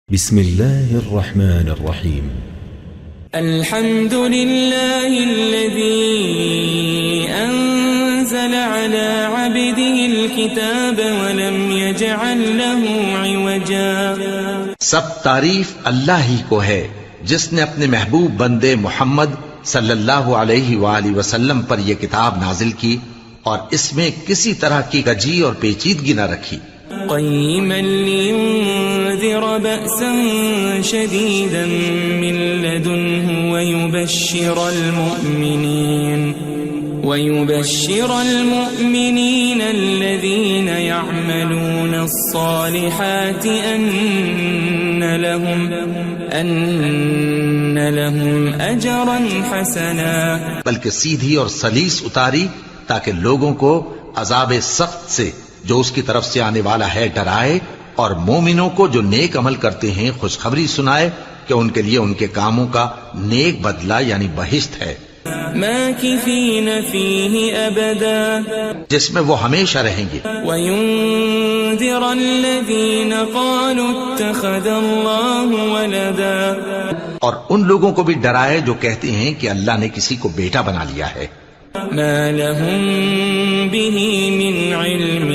بسم الله الرحمن الرحيم. الحمد لله الذي أنزل على عبده الكتاب ولم يجعل له عوجا. سب تعریف اللہ ہی کو ہے جس نے اپنے محبوب بندے محمد صلی اللہ علیہ وآلہ وسلم پر یہ کتاب نازل کی اور اس میں کسی طرح کی کجی اور پیچیدگی نہ رکھی. قيما لينذر بأسا شديدا من لدنه ويبشر المؤمنين الذين يعملون الصالحات أن لهم أجرا حسنا. بلکہ سیدھی اور سلیس اتاری تاکہ لوگوں کو عذاب سخت سے جو اس کی طرف سے آنے والا ہے ڈرائے، اور مومنوں کو جو نیک عمل کرتے ہیں خوشخبری سنائے کہ ان کے لیے ان کے کاموں کا نیک بدلہ یعنی بہشت ہے، ماکثین فیہ ابدا، جس میں وہ ہمیشہ رہیں گے. وینذر الذین قالوا اتخذ اللہ ولدا، اور ان لوگوں کو بھی ڈرائے جو کہتے ہیں کہ اللہ نے کسی کو بیٹا بنا لیا ہے. ما لهم به من علم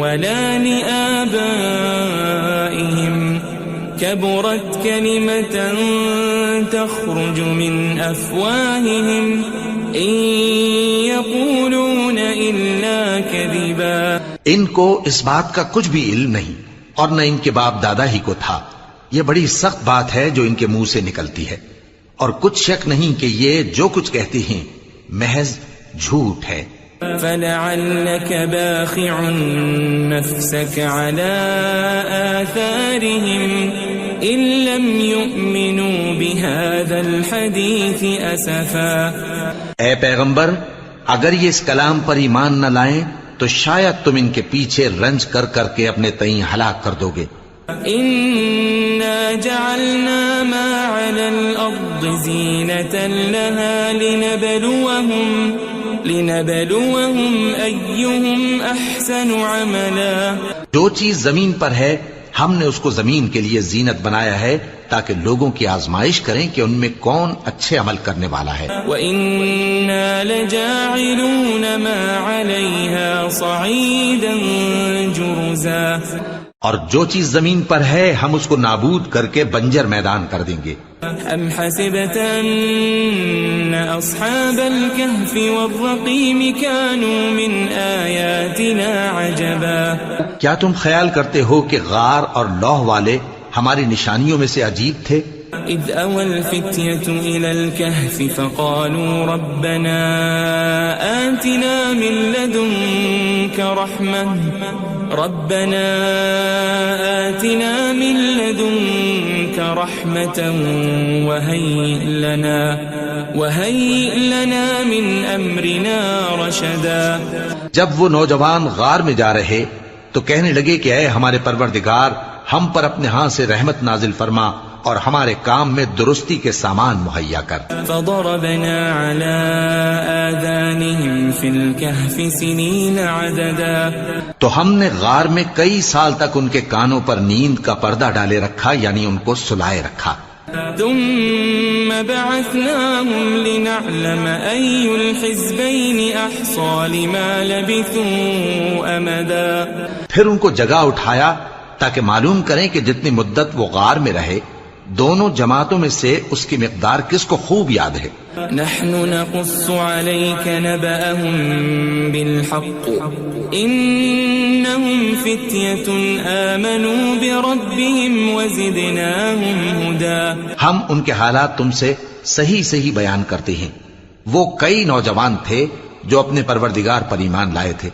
ولا لآبائهم كبرت كلمة تخرج من أفواههم إن يقولون إلا كذبا. ان کو اس بات کا کچھ بھی علم نہیں اور نہ ان کے باپ دادا ہی کو تھا. یہ بڑی سخت بات ہے جو ان کے منہ سے نکلتی ہے، اور کچھ شک نہیں کہ یہ جو کچھ کہتے ہیں محض جھوٹ ہے. فلعلك باخع نفسك على آثارهم إن لم يؤمنوا بهذا الحديث أسفا. اے پیغمبر، اگر یہ اس کلام پر ایمان نہ لائیں تو شاید تم ان کے پیچھے رنج کر کر کے اپنے تئیں ہلاک کر دو گے. إنا جعلنا ما على الأرض زينة لها لنبلوهم أيهم أحسن عملا. جو چیز زمین پر ہے ہم نے اس کو زمین کے لیے زینت بنایا ہے تاکہ لوگوں کی آزمائش کریں کہ ان میں کون اچھے عمل کرنے والا ہے. وَإِنَّا لَجَاعِلُونَ مَا عَلَيْهَا صَعِيدًا جُرُزًا. اور جو چیز زمین پر ہے ہم اس کو نابود کر کے بنجر میدان کر دیں گے. ام حسبت ان اصحاب الكهف والرقيم كانوا من آیاتنا عجبا. کیا تم خیال کرتے ہو کہ غار اور لوح والے ہماری نشانیوں میں سے عجیب تھے؟ اذ اوى الفتية الى الكهف فقالوا ربنا آتنا من لدنك رحمة وهيئ لنا من امرنا رشدا. جب وہ نوجوان غار میں جا رہے تو کہنے لگے کہ اے ہمارے پروردگار، ہم پر اپنے ہاں سے رحمت نازل فرما اور ہمارے کام میں درستی کے سامان مہیا کر. فضربنا على آذانهم في الكهف سنين عددا. تو ہم نے غار میں کئی سال تک ان کے کانوں پر نیند کا پردہ ڈالے رکھا، یعنی ان کو سلائے رکھا. ثم بعثناهم لنعلم أي الحزبين أحصى لما لبثوا أمدا. پھر ان کو جگہ اٹھایا تاکہ معلوم کریں کہ جتنی مدت وہ غار میں رہے دونوں جماعتوں میں سے اس کی مقدار کس کو خوب یاد ہے. نحن نقص عليك نبأهم بالحق إنهم فتية آمنوا بربهم وزدناهم هدى. ہم ان کے حالات تم سے صحیح بیان کرتے ہیں. وہ کئی نوجوان تھے جو اپنے پروردگار پر ایمان لائے تھے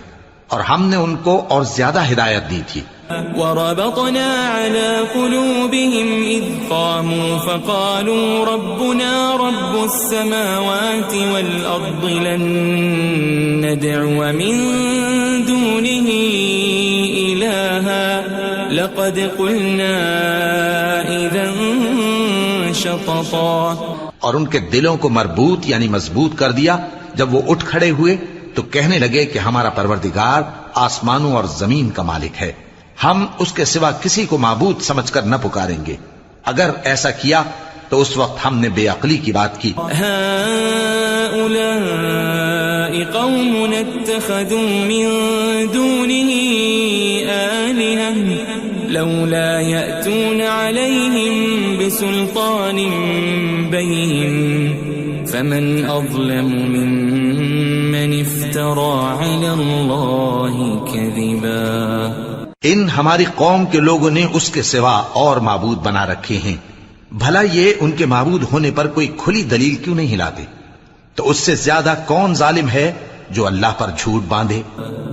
اور ہم نے ان کو اور زیادہ ہدایت دی تھی. وربطنا على قلوبهم إذ قاموا فقالوا ربنا رب السماوات والأرض لن ندعو من دونه إلها لقد قلنا إذا شططا. اور ان کے دلوں کو مربوط یعنی مضبوط کر دیا. جب وہ اٹھ کھڑے ہوئے تو کہنے لگے کہ ہمارا پروردگار آسمانوں اور زمین کا مالک ہے، ہم اس کے سوا کسی کو معبود سمجھ کر نہ پکاریں گے. اگر ایسا کیا تو اس وقت ہم نے بے عقلی کی بات کی. هؤلاء قوم اتخذوا من دونه آلهة لولا يأتون عليهم بسلطان بين فمن أظلم ممن افترى على الله كذبا. ان ہماری قوم کے لوگوں نے اس کے سوا اور معبود بنا رکھے ہیں. بھلا یہ ان کے معبود ہونے پر کوئی کھلی دلیل کیوں نہیں ہلاتے؟ تو اس سے زیادہ کون ظالم ہے جو اللہ پر جھوٹ باندھے؟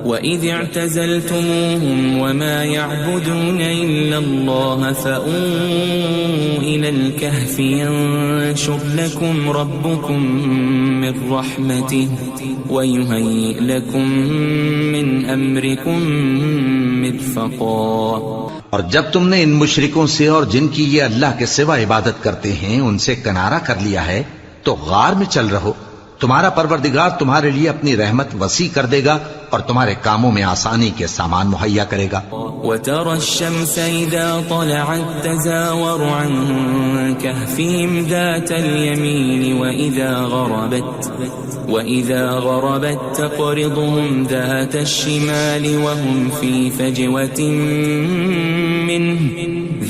وَإِذِ اعْتَزَلْتُمُوهُمْ وَمَا يَعْبُدُونَ إِلَّا اللَّهَ فَأْوُوا إِلَى الْكَهْفِ يَنشُرْ لَكُمْ رَبُّكُمْ مِنْ رَحْمَتِهِ وَيُهَيِّئْ لَكُمْ مِنْ أَمْرِكُمْ مِرْفَقًا. اور جب تم نے ان مشرکوں سے اور جن کی یہ اللہ کے سوا عبادت کرتے ہیں ان سے کنارہ کر لیا ہے تو غار میں چل رہو. تمہارا پروردگار تمہارے لیے اپنی رحمت وسیع کر دے گا اور تمہارے کاموں میں آسانی کے سامان مہیا کرے گا. وَتَرَى الشَّمْسَ إِذَا طَلَعَتْ تَزَاوَرُ عَنْ كَهْفِهِمْ ذَاتَ الْيَمِينِ وَإِذَا غَرَبَتْ تَقْرِضُهُمْ ذَاتَ الشِّمَالِ وَهُمْ فِي فَجْوَةٍ مِّنْهُ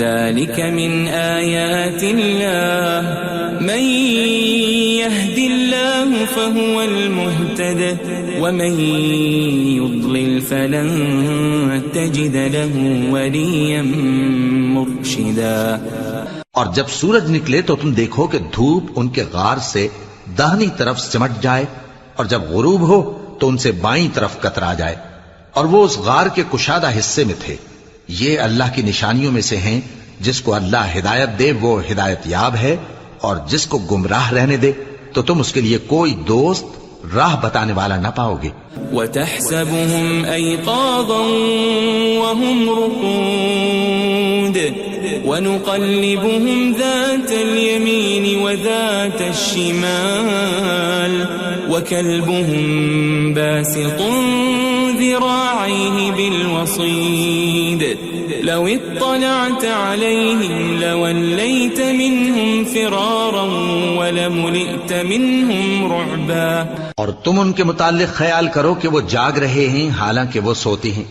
ذَلِكَ مِنْ آيَاتِ اللَّهِ مَنْ يَهْدِ اللَّهُ فَهُوَ الْمُهْتَدِ وَمَنْ يُضْلِلْ فَلَنْ تَجِدَ لَهُ وَلِيًّا مُرْشِدًا. اور جب سورج نکلے تو تم دیکھو کہ دھوپ ان کے غار سے داہنی طرف سمٹ جائے اور جب غروب ہو تو ان سے بائیں طرف کترا جائے اور وہ اس غار کے کشادہ حصے میں تھے. یہ اللہ کی نشانیوں میں سے ہیں. جس کو اللہ ہدایت دے وہ ہدایت یاب ہے اور جس کو گمراہ رہنے دے تو تم اس کے لیے کوئی دوست راہ بتانے والا نہ پاؤ گے. وَتَحْسَبُهُمْ أَيْقَاظًا وَهُمْ رُقُودٌ وَنُقَلِّبُهُمْ ذَاتَ الْيَمِينِ وَذَاتَ الشِّمَالِ وَكَلْبُهُمْ بَاسِطٌ ذِرَاعَيْهِ بِالْوَصِيدِ لَوِ اطَّلَعْتَ عَلَيْهِمْ لَوَلَّيْتَ مِنْهُمْ فِرَارًا وَلَمُلِئْتَ مِنْهُمْ رُعْبًا. اور تم ان کے متعلق خیال کرو کہ وہ جاگ رہے ہیں حالانکہ وہ سوتے ہیں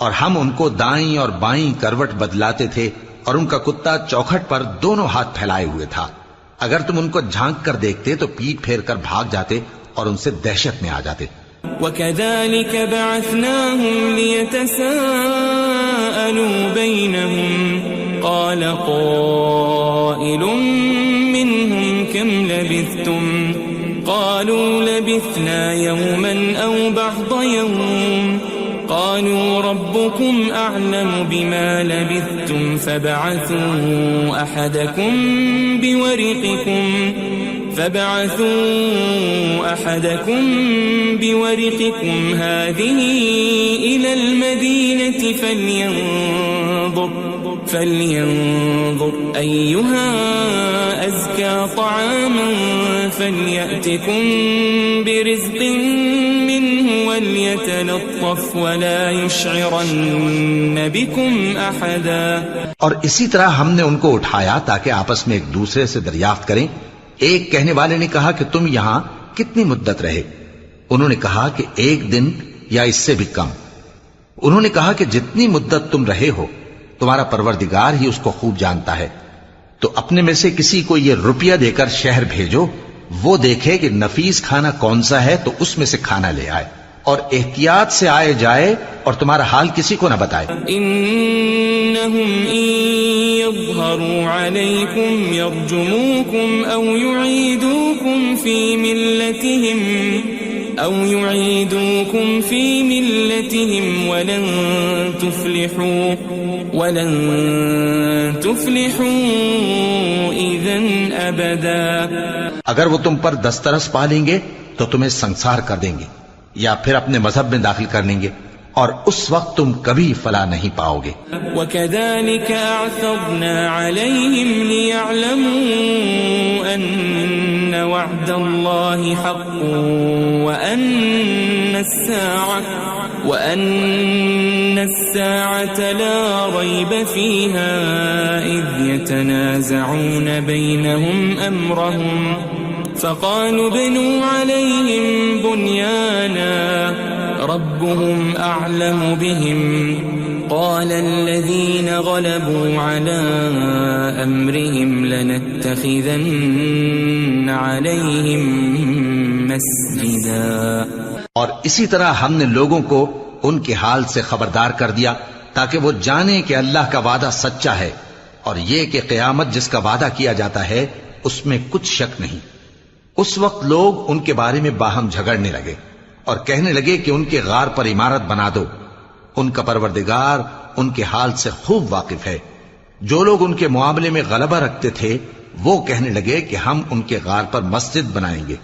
اور ہم ان کو دائیں اور بائیں کروٹ بدلاتے تھے اور ان کا کتا چوکھٹ پر دونوں ہاتھ پھیلائے ہوئے تھا. اگر تم ان کو جھانک کر دیکھتے تو پیٹ پھیر کر بھاگ جاتے اور ان سے دہشت میں آ جاتے. وَكَذَلِكَ بَعَثْنَاهُمْ لِيَتَسَاءَلُوا بَيْنَهُمْ قَالَ قَائِلٌ مِّنْهُمْ كَمْ لَبِثْتُمْ قَالُوا لَبِثْنَا يَوْمًا أَوْ بَعْضَ يَوْمٍ قَالُوا رَبُّكُمْ أَعْلَمُ بِمَا لَبِثْتُمْ فَابْعَثُوا أَحَدَكُمْ بِوَرِقِكُمْ هَذِهِ إِلَى الْمَدِينَةِ فَلْيَنظُرْ أَيُّهَا أَزْكَى طَعَامًا فَلْيَأْتِكُمْ بِرِزْقٍ مِّنْهُ وَلْيَتَلَطَّفْ وَلَا يُشْعِرَنَّ بِكُمْ أَحَدًا. اور اسی طرح ہم نے ان کو اٹھایا تاکہ آپس میں ایک دوسرے سے دریافت کریں. ایک کہنے والے نے کہا کہ تم یہاں کتنی مدت رہے؟ انہوں نے کہا کہ 1 دن یا اس سے بھی کم. انہوں نے کہا کہ جتنی مدت تم رہے ہو تمہارا پروردگار ہی اس کو خوب جانتا ہے. تو اپنے میں سے کسی کو یہ روپیہ دے کر شہر بھیجو، وہ دیکھے کہ نفیس کھانا کون سا ہے تو اس میں سے کھانا لے آئے اور احتیاط سے آئے جائے اور تمہارا حال کسی کو نہ بتائے. انہم ان یظہروا علیکم یرجموکم او یعیدوکم فی ملتہم ولن تفلحوا اذن ابدا. اگر وہ تم پر دسترس پا لیں گے تو تمہیں سنسار کر دیں گے یا پھر اپنے مذہب میں داخل کر لیں گے اور اس وقت تم کبھی فلاح نہیں پاؤ گے. وَكَذَلِكَ أَعْثَرْنَا عَلَيْهِمْ لِيَعْلَمُوا أَنَّ وَعْدَ اللَّهِ حَقٌّ وَأَنَّ السَّاعَةَ الساعة لا ريب فيها إذ يتنازعون بينهم أمرهم فقالوا ابنوا عليهم بنيانا ربهم أعلم بهم قال الذين غلبوا على أمرهم لنتخذن عليهم مسجدا. اور اسی طرح ہم نے لوگوں کو ان کے حال سے خبردار کر دیا تاکہ وہ جانیں کہ اللہ کا وعدہ سچا ہے اور یہ کہ قیامت جس کا وعدہ کیا جاتا ہے اس میں کچھ شک نہیں. اس وقت لوگ ان کے بارے میں باہم جھگڑنے لگے اور کہنے لگے کہ ان کے غار پر عمارت بنا دو. ان کا پروردگار ان کے حال سے خوب واقف ہے. جو لوگ ان کے معاملے میں غلبہ رکھتے تھے وہ کہنے لگے کہ ہم ان کے غار پر مسجد بنائیں گے.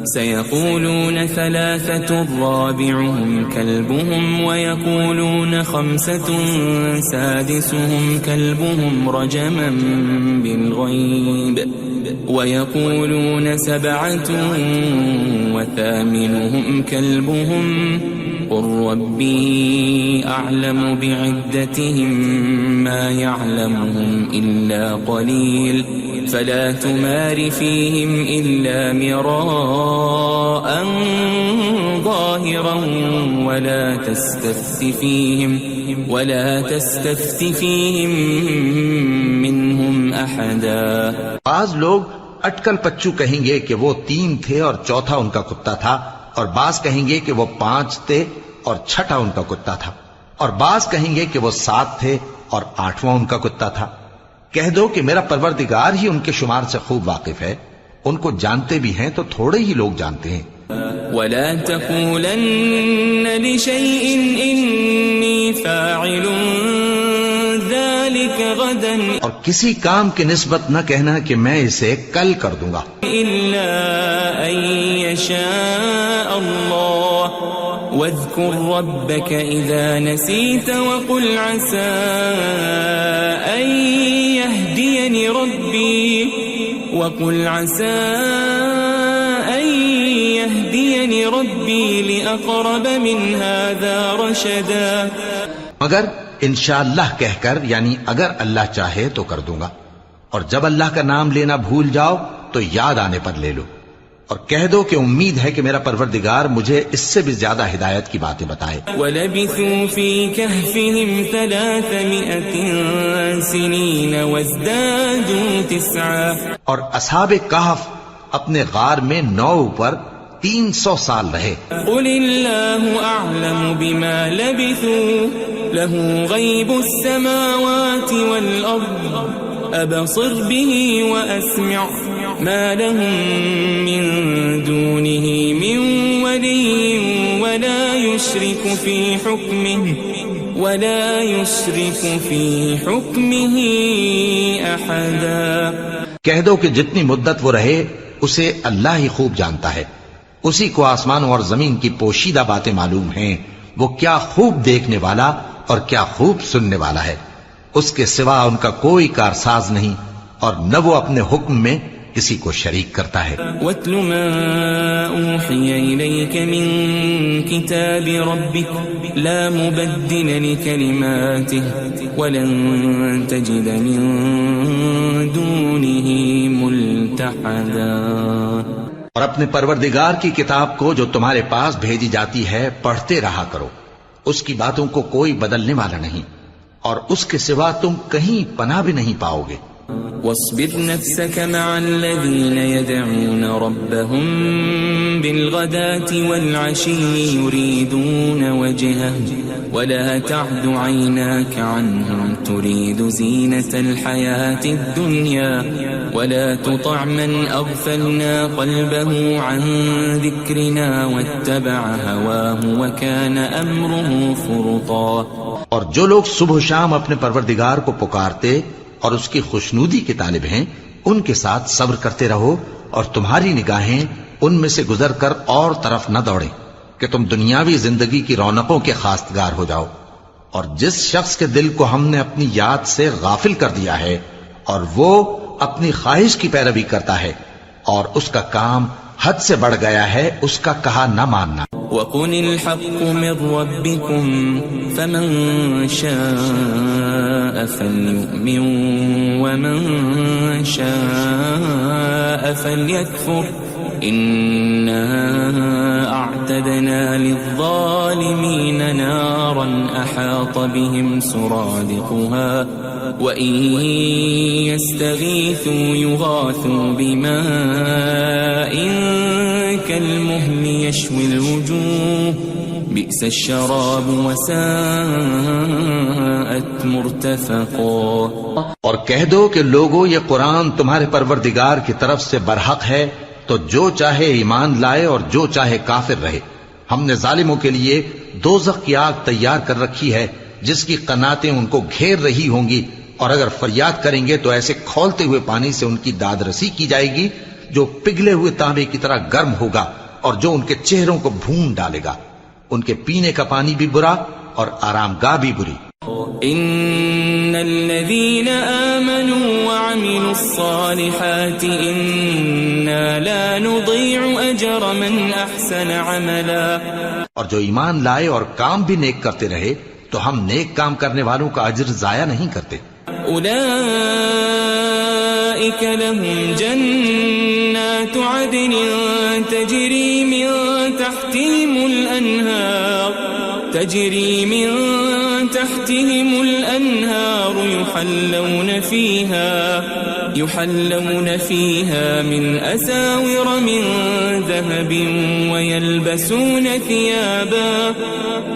سيقولون ثلاثة رابعهم كلبهم ويقولون خمسة سادسهم كلبهم رجما بالغيب ويقولون سبعة وثامنهم كلبهم قل ربي أعلم بعدتهم ما يعلمهم إلا قليل فلا تمار فيهم إلا مراء ظاهرا ولا تستفت فيهم منهم أحدا. بعض لوگ اٹکل پچو کہیں گے کہ وہ 3 تھے اور چوتھا ان کا کتا تھا، اور بعض کہیں گے کہ وہ 5 تھے اور چھٹا ان کا کتا تھا، اور بعض کہیں گے کہ وہ 7 تھے اور 8واں ان کا کتا تھا. کہہ دو کہ میرا پروردگار ہی ان کے شمار سے خوب واقف ہے، ان کو جانتے بھی ہیں تو تھوڑے ہی لوگ جانتے ہیں. ولا تقولن لشيء إني فاعل ذلك غدا اور کسی کام کی نسبت نہ کہنا کہ میں اسے کل کر دوں گا إلا أن يشاء الله واذكر ربك إذا نسيت وقل عسى أن يهديني ربي لأقرب من هذا رشدا. مگر انشاءاللہ کہہ کر، یعنی اگر اللہ چاہے تو کر دوں گا، اور جب اللہ کا نام لینا بھول جاؤ تو یاد آنے پر لے لو، اور کہہ دو کہ امید ہے کہ میرا پروردگار مجھے اس سے بھی زیادہ ہدایت کی باتیں بتائے. وَلَبِثُوا فِي كَهْفِهِمْ 300 سِنِينَ وَازْدَادُوا 9. اور اصحاب کہف اپنے غار میں 9 پر 300 سال رہے. قُلِ اللَّهُ أَعْلَمُ بِمَا لَبِثُوا لَهُ غَيْبُ السَّمَاوَاتِ وَالْأَرْضِ أَبْصِرْ بِهِ وَأَسْمِعْ مَا لَهُم مِّن دُونِهِ مِن وَلِيٍّ وَلَا يُشْرِكُ فِي حُكْمِهِ أَحَدًا. کہہ دو کہ جتنی مدت وہ رہے اسے اللہ ہی خوب جانتا ہے، اسی کو آسمانوں اور زمین کی پوشیدہ باتیں معلوم ہیں. وہ کیا خوب دیکھنے والا اور کیا خوب سننے والا ہے. اس کے سوا ان کا کوئی کارساز نہیں، اور نہ وہ اپنے حکم میں کسی کو شریک کرتا ہے. وَاتْلُ مَا أُوحِيَ إِلَيْكَ مِن كِتَابِ رَبِّكَ لَا مُبَدِّلَ لِكَلِمَاتِهِ وَلَن تَجِدَ مِن دُونِهِ مُلْتَحَدًا. اور اپنے پروردگار کی کتاب کو جو تمہارے پاس بھیجی جاتی ہے پڑھتے رہا کرو، اس کی باتوں کو کوئی بدلنے والا نہیں، اور اس کے سوا تم کہیں پناہ بھی نہیں پاؤ گے. واصبر نفسك مع الذين يدعون ربهم بالغداة والعشي يريدون وجهه ولا تعد عيناك عنهم تريد زينة الحياة الدنيا ولا تطع من أغفلنا قلبه عن ذكرنا واتبع هواه وكان أمره فرطا. اور جو لوگ صبح و شام اپنے پروردگار کو پکارتے اور اس کی خوشنودی کے طالب ہیں، ان کے ساتھ صبر کرتے رہو، اور تمہاری نگاہیں ان میں سے گزر کر اور طرف نہ دوڑیں کہ تم دنیاوی زندگی کی رونقوں کے خواستگار ہو جاؤ. اور جس شخص کے دل کو ہم نے اپنی یاد سے غافل کر دیا ہے اور وہ اپنی خواہش کی پیروی کرتا ہے اور اس کا کام حد سے بڑھ گیا ہے، اس کا کہا نہ ماننا. وقل الحق من ربكم فمن شاء فليؤمن ومن شاء فليكفر إنا أعتدنا للظالمين نارا أحاط بهم سرادقها وإن يستغيثوا يغاثوا بماء كالمهل يشوي الوجوه بئس الشراب وساءت مرتفقا. اور کہہ دو کہ لوگو یہ قرآن تمہارے پروردگار کی طرف سے برحق ہے، تو جو چاہے ایمان لائے اور جو چاہے کافر رہے. ہم نے ظالموں کے لیے دوزخ کی آگ تیار کر رکھی ہے جس کی قناتیں ان کو گھیر رہی ہوں گی، اور اگر فریاد کریں گے تو ایسے کھولتے ہوئے پانی سے ان کی داد رسی کی جائے گی جو پگھلے ہوئے تانبے کی طرح گرم ہوگا اور جو ان کے چہروں کو بھون ڈالے گا. ان کے پینے کا پانی بھی برا اور آرام گاہ بھی بری. ان الذين آمنوا وعملوا الصالحات انا لا نضيع اجر من احسن عملا. اور جو ایمان لائے اور کام بھی نیک کرتے رہے تو ہم نیک کام کرنے والوں کا اجر ضائع نہیں کرتے. اولئك لهم جنات عدن تجري من تحتهم الأنهار يحلون فيها من أساور من ذهب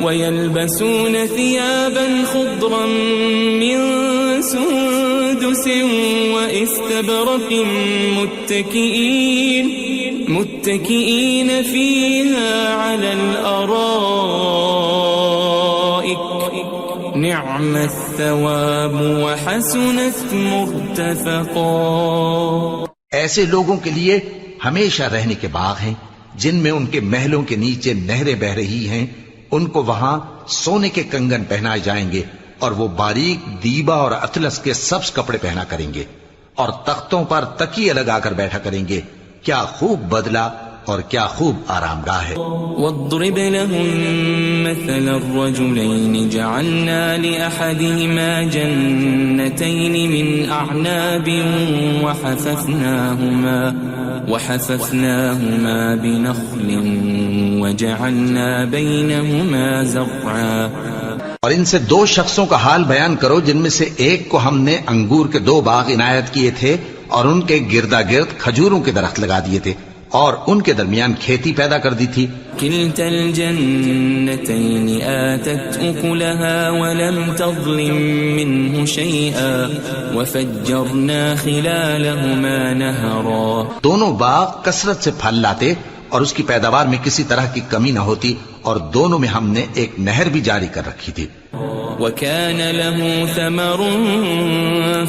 ويلبسون ثيابا خضرا من سندس واستبرق متكئين فيها على الأرائك نعم الثواب وحسنت مرتفقا. ایسے لوگوں کے لیے ہمیشہ رہنے کے باغ ہیں جن میں ان کے محلوں کے نیچے نہریں بہ رہی ہیں. ان کو وہاں سونے کے کنگن پہنائے جائیں گے اور وہ باریک دیبا اور اطلس کے سبز کپڑے پہنا کریں گے اور تختوں پر تکیے لگا کر بیٹھا کریں گے. کیا خوب بدلہ اور کیا خوب آرام گاہ ہے. واضرب لهم مثل الرجلين جعلنا لأحدهما جنتين من أعناب وحففناهما بنخل وجعلنا بينهما زرعا. اور ان سے دو شخصوں کا حال بیان کرو جن میں سے ایک کو ہم نے انگور کے 2 باغ عنایت کیے تھے اور ان کے گردا گرد کھجوروں کے درخت لگا دیے تھے اور ان کے درمیان کھیتی پیدا کر دی تھی. كلتا الجنتين آتت أكلها ولم تظلم منه شيئا وفجرنا خلالهما نهرا. دونوں باغ کثرت سے پھل لاتے اور اس کی پیداوار میں کسی طرح کی کمی نہ ہوتی اور دونوں میں ہم نے ایک نہر بھی جاری کر رکھی تھی. وكان له ثمر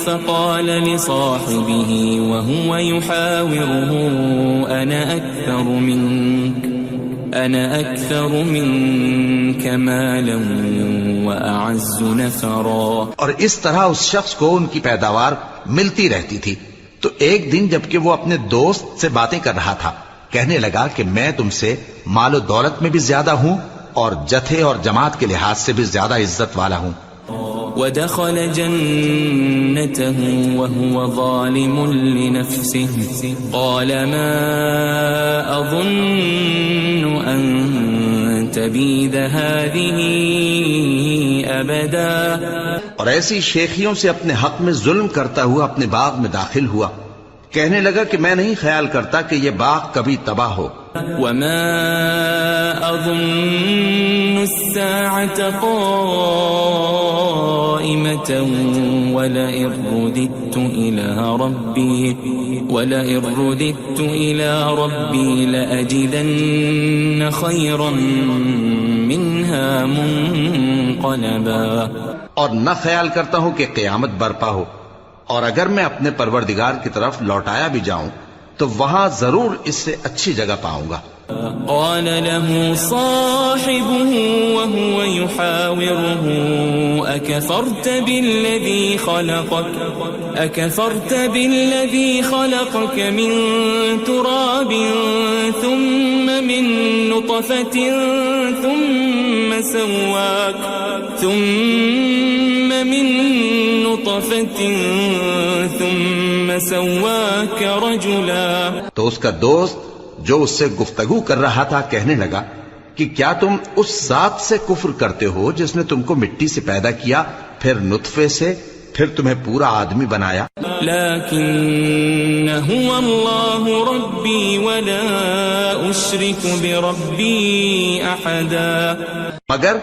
فقال لصاحبه وهو يحاوره أنا أكثر منك مالا وأعز نفرا. اور اس طرح اس شخص کو ان کی پیداوار ملتی رہتی تھی. تو ایک دن جبکہ وہ اپنے دوست سے باتیں کر رہا تھا کہنے لگا کہ میں تم سے مال و دولت میں بھی زیادہ ہوں اور جتھے اور جماعت کے لحاظ سے بھی زیادہ عزت والا ہوں. ودخل جنته وهو ظالم لنفسه قال ما أظن أن تبيد هذه أبدا. اور ایسی شیخیوں سے اپنے حق میں ظلم کرتا ہوا اپنے باغ میں داخل ہوا. کہنے لگا کہ میں نہیں خیال کرتا کہ یہ باغ کبھی تباہ ہو. وما أظن الساعة قائمة ولئن رددت إلى ربي لأجدن خيرا منها منقلبا. اور نہ خیال کرتا ہوں کہ قیامت برپا ہو اور اگر میں اپنے پروردگار کی طرف لوٹایا بھی جاؤں تو وہاں ضرور اس سے اچھی جگہ پاؤں گا. قال له صاحبه وهو يحاوره أكفرت بالذي خلقك من تراب ثم من نطفة ثم سواك رجلا. تو اس کا دوست جو اس سے گفتگو کر رہا تھا کہنے لگا کہ کیا تم اس ذات سے کفر کرتے ہو جس نے تم کو مٹی سے پیدا کیا، پھر نطفے سے، پھر تمہیں پورا آدمی بنایا. لیکن هو اللہ ربی ولا اشرک بربی احدا. مگر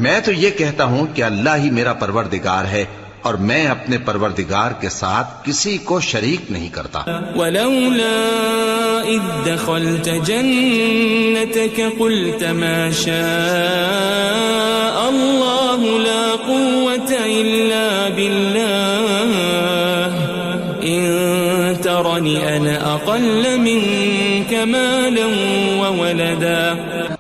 میں تو یہ کہتا ہوں کہ اللہ ہی میرا پروردگار ہے اور میں اپنے پروردگار کے ساتھ کسی کو شریک نہیں کرتا. ولولا اذ دخلت جنتك قلت ما شاء الله لا قوة الا بالله ان ترني انا اقل منك مالا وولدا.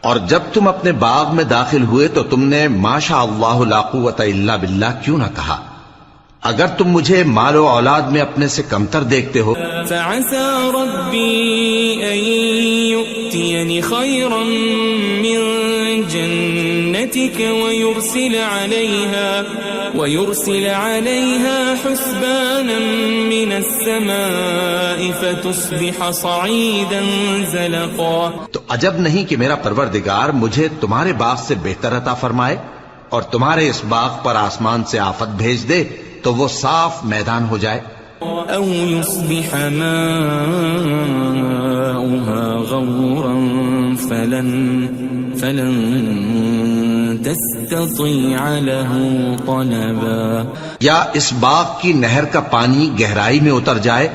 اور جب تم اپنے باغ میں داخل ہوئے تو تم نے ما شاء اللہ لا قوت الا باللہ کیوں نہ کہا؟ اگر تم مجھے مال و اولاد میں اپنے سے کمتر دیکھتے ہو. فعسى ربي أن يؤتيني خيرا من جنتك ويرسل عليها حسبانا من السماء فتصبح صعيدا زلقا. تو عجب نہیں کہ میرا پروردگار مجھے تمہارے باغ سے بہتر عطا فرمائے اور تمہارے اس باغ پر آسمان سے آفت بھیج دے تو وہ صاف میدان ہو جائے. او يصبح ماؤها غورا فلن تستطيع له طلبا. یا اس باغ کی نہر کا پانی گہرائی میں اتر جائے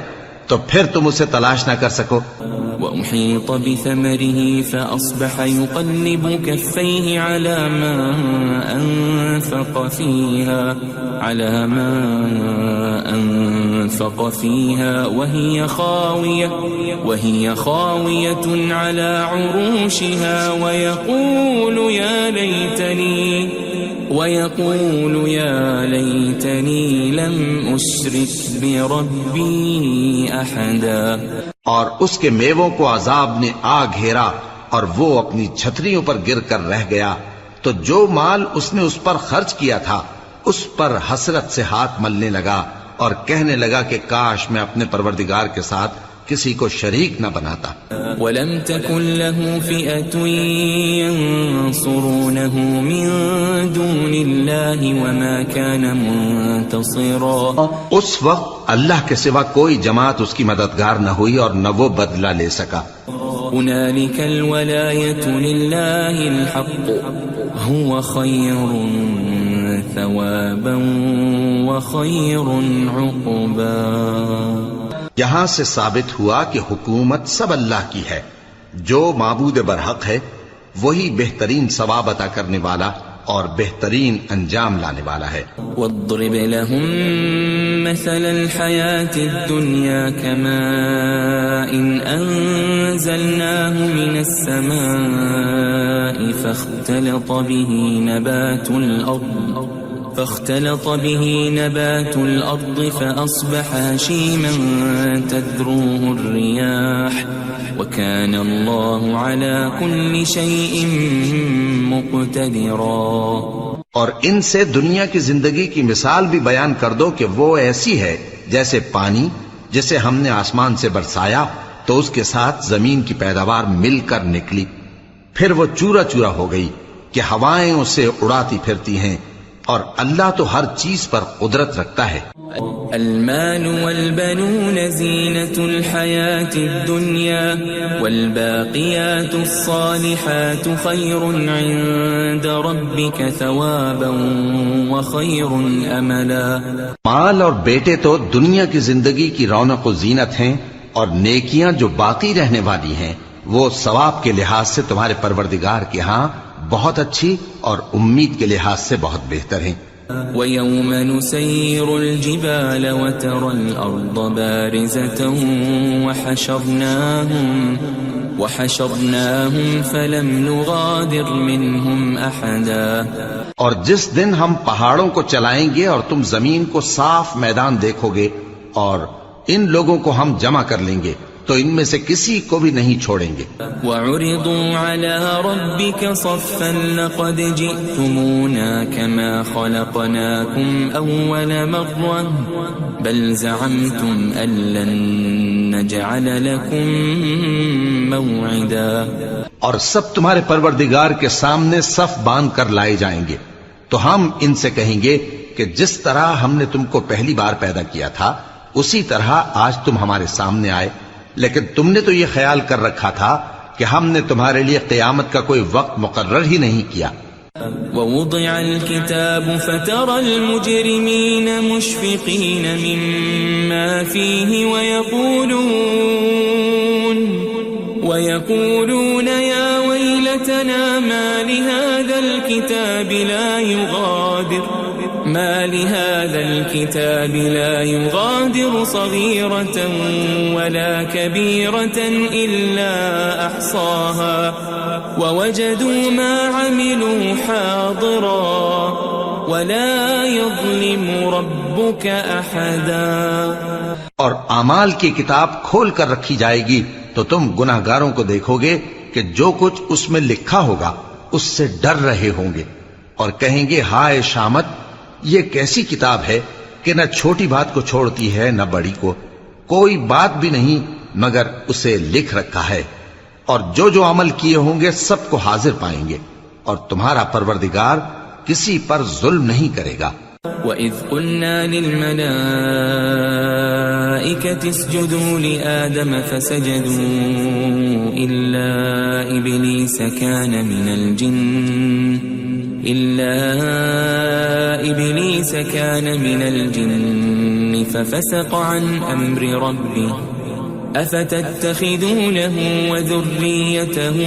تو پھر تم اسے تلاش نہ کر سکو. وأحيط بثمره فأصبح يقلب كفيه على ما أنفق فيها وهي خاوية على عروشها ويقول يا ليتني لم أشرك بربي أحدا. اور اس کے میووں کو عذاب نے آ گھیرا اور وہ اپنی چھتریوں پر گر کر رہ گیا، تو جو مال اس نے اس پر خرچ کیا تھا اس پر حسرت سے ہاتھ ملنے لگا اور کہنے لگا کہ کاش میں اپنے پروردگار کے ساتھ کسی کو شریک نہ بناتا. وَلَمْ تَكُنْ لَهُ فِئَةٌ يَنصُرُونَهُ مِن دُونِ اللَّهِ وَمَا كَانَ مُنتَصِرًا. اس وقت اللہ کے سوا کوئی جماعت اس کی مددگار نہ ہوئی اور نہ وہ بدلہ لے سکا. هُنَالِكَ الْوَلَایَةُ لِلَّهِ الْحَقُّ هُوَ خَيْرٌ ثَوَابًا وَخَيْرٌ عُقْبًا. یہاں سے ثابت ہوا کہ حکومت سب اللہ کی ہے، جو معبود برحق ہے وہی بہترین ثواب عطا کرنے والا اور بہترین انجام لانے والا ہے. وَاضْرِبْ لَهُم مَّثَلَ الْحَيَاةِ الدُّنْيَا كَمَاءٍ أَنزَلْنَاهُ مِنَ السَّمَاءِ فاختلط به نبات الأرض فأصبح هشيما تذروه الرياح وكان الله على كل شيء مقتدرا. اور ان سے دنیا کی زندگی کی مثال بھی بیان کر دو کہ وہ ایسی ہے جیسے پانی جسے ہم نے آسمان سے برسایا تو اس کے ساتھ زمین کی پیداوار مل کر نکلی، پھر وہ چورا چورا ہو گئی کہ ہوائیں اسے اڑاتی پھرتی ہیں، اور اللہ تو ہر چیز پر قدرت رکھتا ہے. المال والبنون زینة الحیاة الدنیا والباقیات الصالحات خیر عند ربک ثوابا وخیر املا. مال اور بیٹے تو دنیا کی زندگی کی رونق و زینت ہیں، اور نیکیاں جو باقی رہنے والی ہیں وہ ثواب کے لحاظ سے تمہارے پروردگار کے ہاں بہت اچھی اور امید کے لحاظ سے بہت بہتر ہیں. وَيَوْمَ نُسَيِّرُ الْجِبَالَ وَتَرَى الْأَرْضَ بَارِزَةً وَحَشَرْنَاهُمْ فَلَمْ نُغَادِرْ مِنْهُمْ أَحَدًا. اور جس دن ہم پہاڑوں کو چلائیں گے اور تم زمین کو صاف میدان دیکھو گے اور ان لوگوں کو ہم جمع کر لیں گے تو ان میں سے کسی کو بھی نہیں چھوڑیں گے. وَعُرِضُوا عَلَى رَبِّكَ صَفًّا لَقَدْ جِئْتُمُونَا كَمَا خَلَقْنَاكُمْ أَوَّلَ مَرَّةٍ بَلْ زَعَمْتُمْ أَن لَّن نَّجْعَلَ لَكُم مَّوْعِدًا. اور سب تمہارے پروردگار کے سامنے صف باندھ کر لائے جائیں گے تو ہم ان سے کہیں گے کہ جس طرح ہم نے تم کو پہلی بار پیدا کیا تھا اسی طرح آج تم ہمارے سامنے آئے، لیکن تم نے تو یہ خیال کر رکھا تھا کہ ہم نے تمہارے لیے قیامت کا کوئی وقت مقرر ہی نہیں کیا. وَوُضِعَ الْكِتَابُ فَتَرَى الْمُجْرِمِينَ مُشْفِقِينَ مِمَّا فِيهِ وَيَقُولُونَ يَا وَيْلَتَنَا مَا لِهَذَا الْكِتَابِ لَا يُغَادِرُ صَغِيرَةً وَلَا كَبِيرَةً إِلَّا أَحْصَاهَا وَوَجَدُوا مَا عَمِلُوا حَاضِرًا وَلَا يَظْلِمُ رَبُّكَ أَحَدًا. اور اعمال کی کتاب کھول کر رکھی جائے گی تو تم گناہگاروں کو دیکھو گے کہ جو کچھ اس میں لکھا ہوگا اس سے ڈر رہے ہوں گے اور کہیں گے ہائے شامت، یہ کیسی کتاب ہے کہ نہ چھوٹی بات کو چھوڑتی ہے نہ بڑی کو، کوئی بات بھی نہیں مگر اسے لکھ رکھا ہے، اور جو جو عمل کیے ہوں گے سب کو حاضر پائیں گے، اور تمہارا پروردگار کسی پر ظلم نہیں کرے گا. وَإِذْ قُلْنَا لِلْمَلَائِكَةِ اسْجُدُوا لِآدَمَ فَسَجَدُوا إِلَّا إِبْلِيسَ كَانَ مِنَ الْجِنِّ فَفَسَقَ عَنْ أَمْرِ رَبِّهِ أَفَتَتَّخِذُونَهُ وَذُرِّيَّتَهُ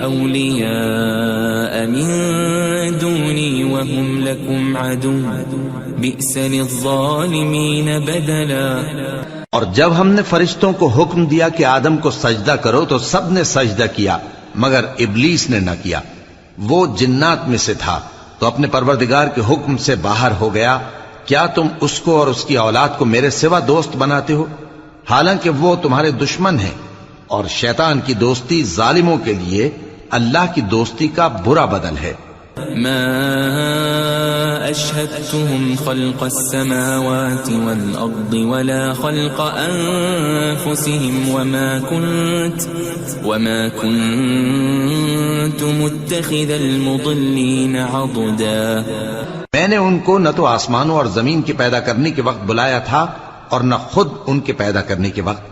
أَوْلِيَاءَ مِن دُونِي وَهُمْ لَكُمْ عَدُوٌّ بِئْسَ لِلظَّالِمِينَ بَدَلًا. اور جب ہم نے فرشتوں کو حکم دیا کہ آدم کو سجدہ کرو تو سب نے سجدہ کیا مگر ابلیس نے نہ کیا، وہ جنات میں سے تھا تو اپنے پروردگار کے حکم سے باہر ہو گیا. کیا تم اس کو اور اس کی اولاد کو میرے سوا دوست بناتے ہو حالانکہ وہ تمہارے دشمن ہیں، اور شیطان کی دوستی ظالموں کے لیے اللہ کی دوستی کا برا بدل ہے. ما أشهدتهم خلق السماوات والأرض ولا خلق أنفسهم وما كنت متخذ المضلين عضدا. میں نے ان کو نہ تو آسمانوں اور زمین کے پیدا کرنے کے وقت بلایا تھا اور نہ خود ان کے پیدا کرنے کے وقت،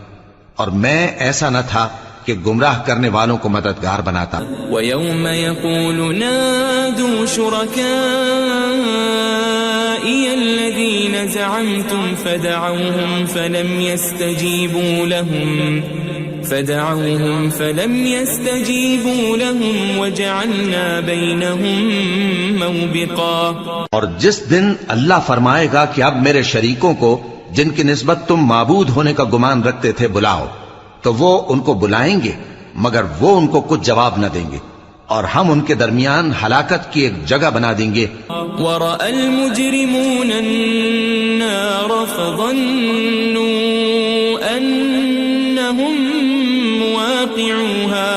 اور میں ایسا نہ تھا کہ گمراہ کرنے والوں کو مددگار بناتا. وَيَوْمَ يَقُولُ نَادُوا شُرَكَائِيَ الَّذِينَ زَعَمْتُمْ فَدَعَوْهُمْ فَلَمْ يَسْتَجِيبُوا لَهُمْ وَجَعَلْنَا بَيْنَهُمْ مَوْبِقًا. اور جس دن اللہ فرمائے گا کہ اب میرے شریکوں کو جن کی نسبت تم معبود ہونے کا گمان رکھتے تھے بلاؤ، تو وہ ان کو بلائیں گے مگر وہ ان کو کچھ جواب نہ دیں گے، اور ہم ان کے درمیان ہلاکت کی ایک جگہ بنا دیں گے. وَرَأَى الْمُجْرِمُونَ النَّارَ فَظَنُّوا أَنَّهُمْ مُوَاقِعُوهَا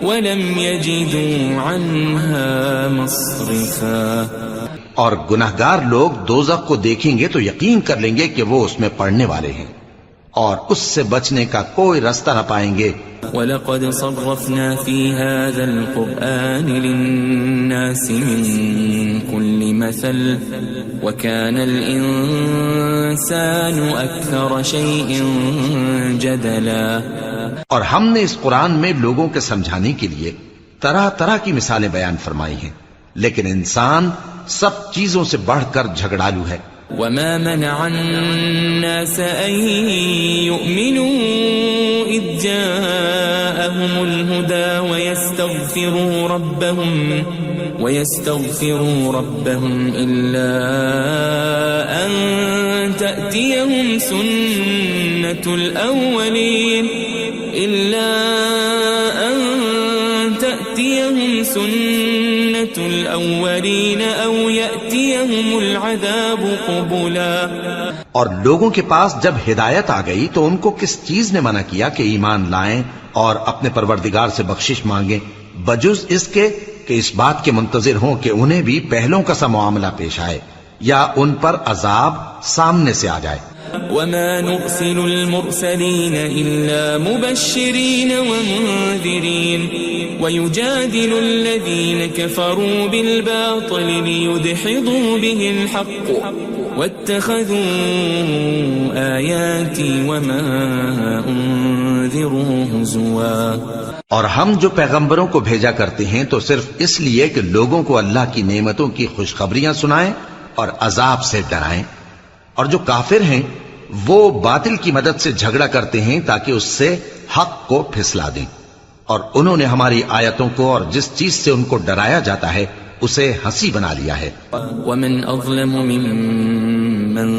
وَلَمْ يَجِدُوا عَنْهَا مَصْرِفًا. اور گناہگار لوگ دوزخ کو دیکھیں گے تو یقین کر لیں گے کہ وہ اس میں پڑنے والے ہیں اور اس سے بچنے کا کوئی راستہ نہ پائیں گے. وَلَقَدْ صَرَّفْنَا فِي هَذَا الْقُرْآنِ لِلنَّاسِ مِنْ كُلِّ مَثَلٍ وَكَانَ الْإِنسَانُ أَكْثَرَ شَيْءٍ جَدَلًا. اور ہم نے اس قرآن میں لوگوں کے سمجھانے کے لیے طرح طرح کی مثالیں بیان فرمائی ہیں، لیکن انسان سب چیزوں سے بڑھ کر جھگڑالو ہے. وَمَا مَنَعَ النَّاسَ أَن يُؤْمِنُوا إِذْ جَاءَهُمُ الْهُدَى ويستغفروا ربهم إلا أن تأتيهم سنة الأولين أو يأتيهم العذاب قبلا. اور لوگوں کے پاس جب ہدایت آ گئی تو ان کو کس چیز نے منع کیا کہ ایمان لائیں اور اپنے پروردگار سے بخشش مانگیں بجز اس کے کہ اس بات کے منتظر ہوں کہ انہیں بھی پہلوں کا سا معاملہ پیش آئے یا ان پر عذاب سامنے سے آ جائے. وما نرسل المرسلين إلا مبشرين ومنذرين ويجادل الذين كفروا بالباطل ليدحضوا به الحق واتخذوا آياتي وما أنذروا هزوا. اور ہم جو پیغمبروں کو بھیجا کرتے ہیں تو صرف اس لیے کہ لوگوں کو اللہ کی نعمتوں کی خوشخبریاں سنائیں اور عذاب سے ڈرائیں. اور جو کافر ہیں وہ باطل کی مدد سے جھگڑا کرتے ہیں تاکہ اس سے حق کو پھسلا دیں. اور انہوں نے ہماری آیتوں کو اور جس چیز سے ان کو ڈرایا جاتا ہے اسے ہنسی بنا لیا ہے. ومن اظلم ممن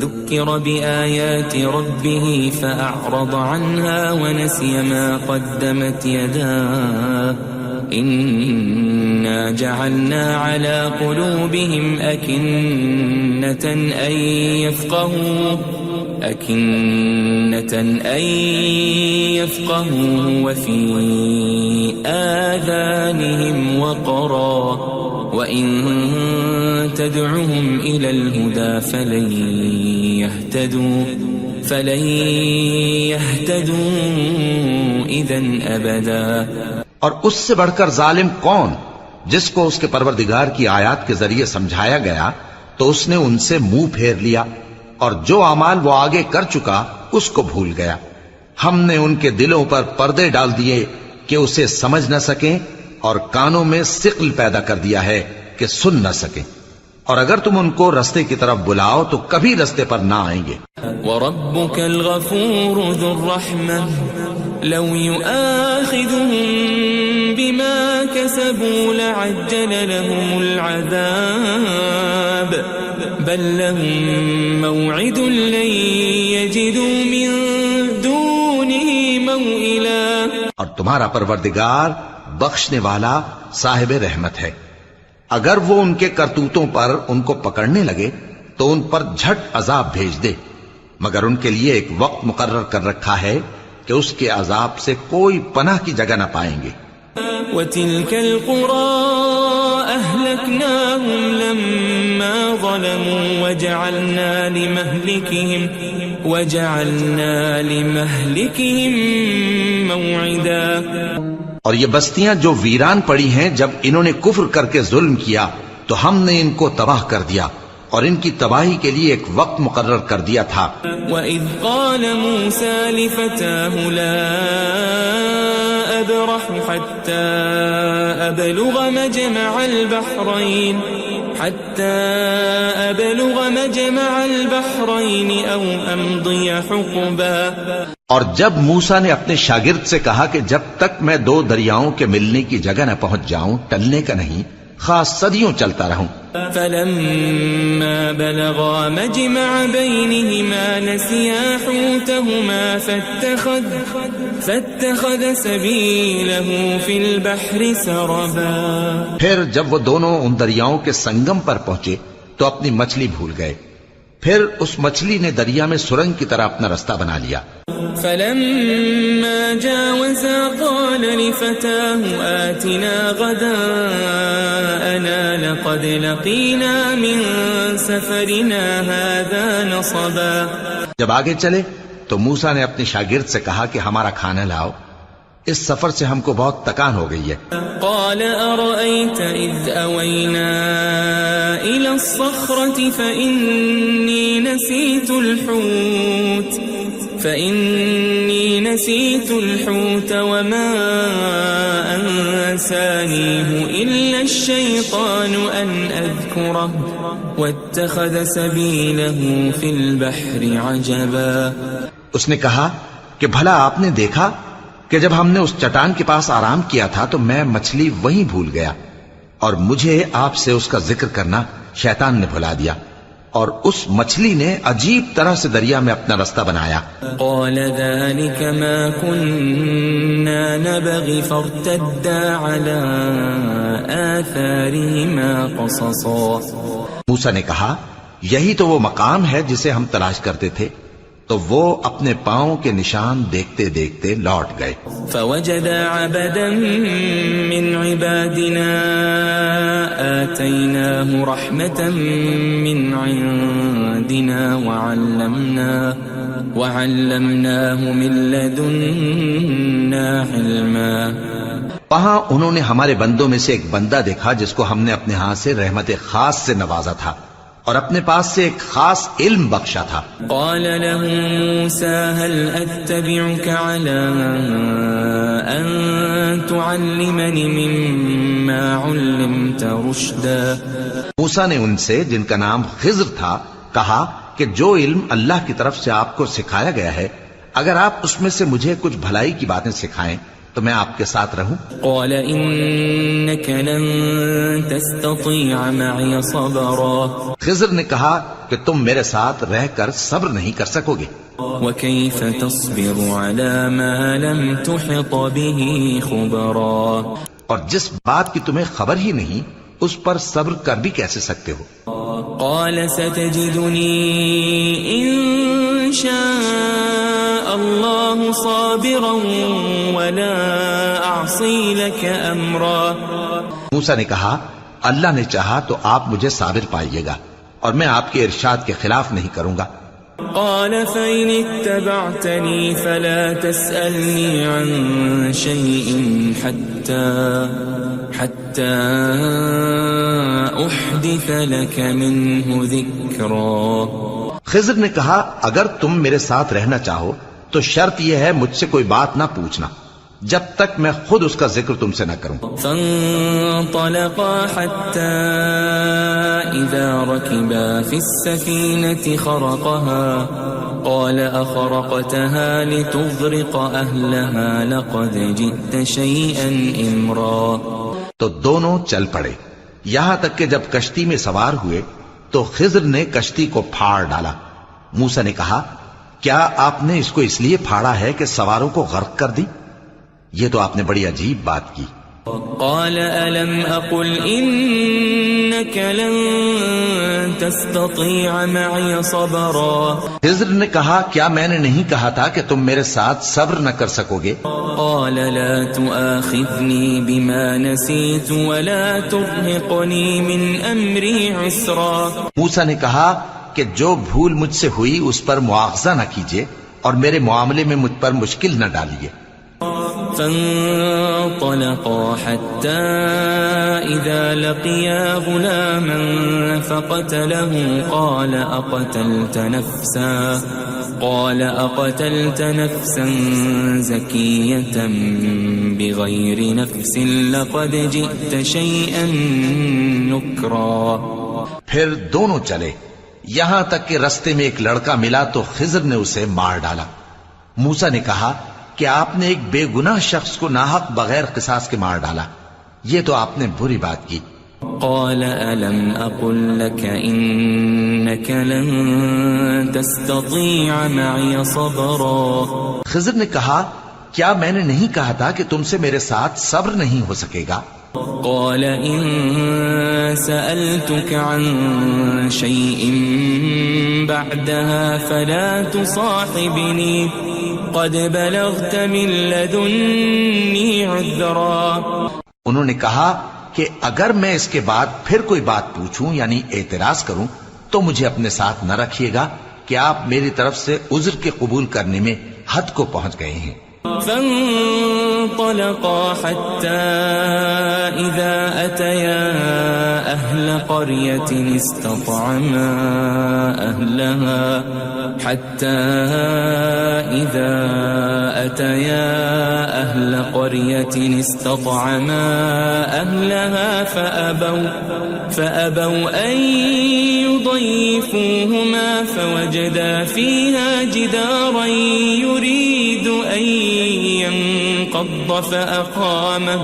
ذكر بآيات ربه فأعرض عنها ونسي ما قدمت يداه إنا جعلنا على قلوبهم أكنة أن يفقهوا وفي آذانهم وقرا وإن تدعهم إلى الهدى فلن يهتدوا إذن أبدا. اور اس سے بڑھ کر ظالم کون جس کو اس کے پروردگار کی آیات کے ذریعے سمجھایا گیا تو اس نے ان سے منہ پھیر لیا اور جو اعمال وہ آگے کر چکا اس کو بھول گیا. ہم نے ان کے دلوں پر پردے ڈال دیے کہ اسے سمجھ نہ سکیں اور کانوں میں ثقل پیدا کر دیا ہے کہ سن نہ سکیں. اور اگر تم ان کو رستے کی طرف بلاؤ تو کبھی رستے پر نہ آئیں گے. وَرَبُّكَ الْغَفُورُ ذُو الرَّحْمَةِ لَوْ يُؤَاخِذُهُم بِمَا كَسَبُوا لَعَجَّلَ لَهُمُ الْعَذَابَ بَل لَّهُم مَّوْعِدٌ لَّن يَجِدُوا مِن دُونِهِ مَوْئِلًا. اور تمہارا پروردگار بخشنے والا صاحب رحمت ہے. اگر وہ ان کے کرتوتوں پر ان کو پکڑنے لگے تو ان پر جھٹ عذاب بھیج دے مگر ان کے لیے ایک وقت مقرر کر رکھا ہے کہ اس کے عذاب سے کوئی پناہ کی جگہ نہ پائیں گے. وَتِلْكَ الْقُرَىٰ أَهْلَكْنَاهُمْ لَمَّا ظَلَمُوا وَجَعَلْنَا لِمَهْلِكِهِمْ مَوْعِدًا. اور یہ بستیاں جو ویران پڑی ہیں جب انہوں نے کفر کر کے ظلم کیا تو ہم نے ان کو تباہ کر دیا اور ان کی تباہی کے لیے ایک وقت مقرر کر دیا تھا. وَإِذْ قَالَ مُوسَى لِفَتَاهُ لَا أَبْرَحُ حَتَّى أَبْلُغَ مَجْمَعَ الْبَحْرَيْنِ أَوْ أَمْضِيَ حُقُبًا. اور جب موسیٰ نے اپنے شاگرد سے کہا کہ جب تک میں دو دریاؤں کے ملنے کی جگہ نہ پہنچ جاؤں ٹلنے کا نہیں خاص صدیوں چلتا رہوں. فَلَمَّا بَلَغَا مَجْمَعَ بَيْنِهِمَا نَسِيَا حُوتَهُمَا فَاتَّخَذَ سَبِيلَهُ فِي الْبَحْرِ سَرَبًا. پھر جب وہ دونوں ان دریاؤں کے سنگم پر پہنچے تو اپنی مچھلی بھول گئے. پھر اس مچھلی نے دریا میں سرنگ کی طرح اپنا رستہ بنا لیا. فَلَمَّا جَاوَزَا قَالَ لِفَتَاهُ آتِنَا غَدَاءَنَا لَقَدْ لَقِينَا مِن سَفَرِنَا هَذَا نَصَبًا. جب آگے چلے تو موسیٰ نے اپنے شاگرد سے کہا کہ ہمارا کھانا لاؤ اس سفر سے ہم کو بہت تکان ہو گئی ہے. قال أرأيت إذ أوينا إلى الصخرة فإني نسيت الحوت وما أنسانيه إلا الشيطان أن أذكره واتخذ سبيله في البحر عجبا. اس نے کہا کہ بھلا آپ نے دیکھا کہ جب ہم نے اس چٹان کے پاس آرام کیا تھا تو میں مچھلی وہیں بھول گیا اور مجھے آپ سے اس کا ذکر کرنا شیطان نے بھلا دیا، اور اس مچھلی نے عجیب طرح سے دریا میں اپنا رستہ بنایا۔ قال ذلك ما كنا نبغي فارتدا على آثارهما قصصا۔ موسیٰ نے کہا یہی تو وہ مقام ہے جسے ہم تلاش کرتے تھے، تو وہ اپنے پاؤں کے نشان دیکھتے دیکھتے لوٹ گئے۔ فوجد عبدا من عبادنا آتيناه رحمة من عندنا وعلمناه من لدنا علما۔ وہاں انہوں نے ہمارے بندوں میں سے ایک بندہ دیکھا جس کو ہم نے اپنے ہاتھ سے رحمت خاص سے نوازا تھا اور اپنے پاس سے ایک خاص علم بخشا تھا۔ قال له موسى هل أتبعك على أن تعلمني مما علمت رشدا۔ موسیٰ نے ان سے، جن کا نام خضر تھا، کہا کہ جو علم اللہ کی طرف سے آپ کو سکھایا گیا ہے، اگر آپ اس میں سے مجھے کچھ بھلائی کی باتیں سکھائیں تو میں آپ کے ساتھ رہوں۔ قال إنك لن تستطيع معي صبرا۔ خضر نے کہا کہ تم میرے ساتھ رہ کر صبر نہیں کر سکو گے۔ وكيف تصبر على ما لم تحط به خبرا۔ اور جس بات کی تمہیں خبر ہی نہیں اس پر صبر کر بھی کیسے سکتے ہو؟ قال ستجدني إن شاء الله صابرا ولا أعصي لك أمرا۔ موسیٰ نے کہا اللہ نے چاہا تو آپ مجھے صابر پائیے گا اور میں آپ کے ارشاد کے خلاف نہیں کروں گا۔ قال فإن اتبعتني فلا تسألني عن شيء حتى أحدث لك منه ذكرا۔ خضر نے کہا اگر تم میرے ساتھ رہنا چاہو تو شرط یہ ہے مجھ سے کوئی بات نہ پوچھنا جب تک میں خود اس کا ذکر تم سے نہ کروں۔ فانطلقا حتى إذا ركبا في السفينة خرقها قال أخرقتها لتغرق أهلها لقد جئت شيئا إمرا۔ تو دونوں چل پڑے یہاں تک کہ جب کشتی میں سوار ہوئے تو خضر نے کشتی کو پھاڑ ڈالا۔ موسیٰ نے کہا کیا آپ نے اس کو اس لیے پھاڑا ہے کہ سواروں کو غرق کر دی؟ یہ تو آپ نے بڑی عجیب بات کی۔ قال ألم أقل إنك لن تستطيع معي صبرا۔ خضر نے کہا کیا میں نے نہیں کہا تھا کہ تم میرے ساتھ صبر نہ کر سکو گے؟ قال لا تؤاخذني بما نسيت ولا ترهقني من أمري عسرا۔ موسیٰ نے کہا کہ جو بھول مجھ سے ہوئی اس پر مواخذہ نہ کیجیے اور میرے معاملے میں مجھ پر مشکل نہ ڈالیے۔ فانطلقا حتى إذا لقيا غلاما فقتله قال أقتلت نفسا زكية بغير نفس لقد جئت شيئا نكرا۔ پھر دونوں چلے یہاں تک کہ رستے میں ایک لڑکا ملا تو خضر نے اسے مار ڈالا۔ موسیٰ نے کہا کہ آپ نے ایک بے گناہ شخص کو ناحق بغیر قصاص کے مار ڈالا، یہ تو آپ نے بری بات کی۔ قال ألم أقل لك إنك لن تستطيع معي صبرا۔ خضر نے کہا کیا میں نے نہیں کہا تھا کہ تم سے میرے ساتھ صبر نہیں ہو سکے گا؟ قال إن سألتك عن شيء بعدها فلا تصاحبني قد بلغت من لدني عذرا۔ انہوں نے کہا کہ اگر میں اس کے بعد پھر کوئی بات پوچھوں یعنی اعتراض کروں تو مجھے اپنے ساتھ نہ رکھیے گا کہ آپ میری طرف سے عذر کے قبول کرنے میں حد کو پہنچ گئے ہیں۔ فانطلقا حتى إذا أتيا أهل قرية استطعما أهلها فأبوا أن يضيفوهما فوجدا فيها جدارا يريد أن انقض فأقامه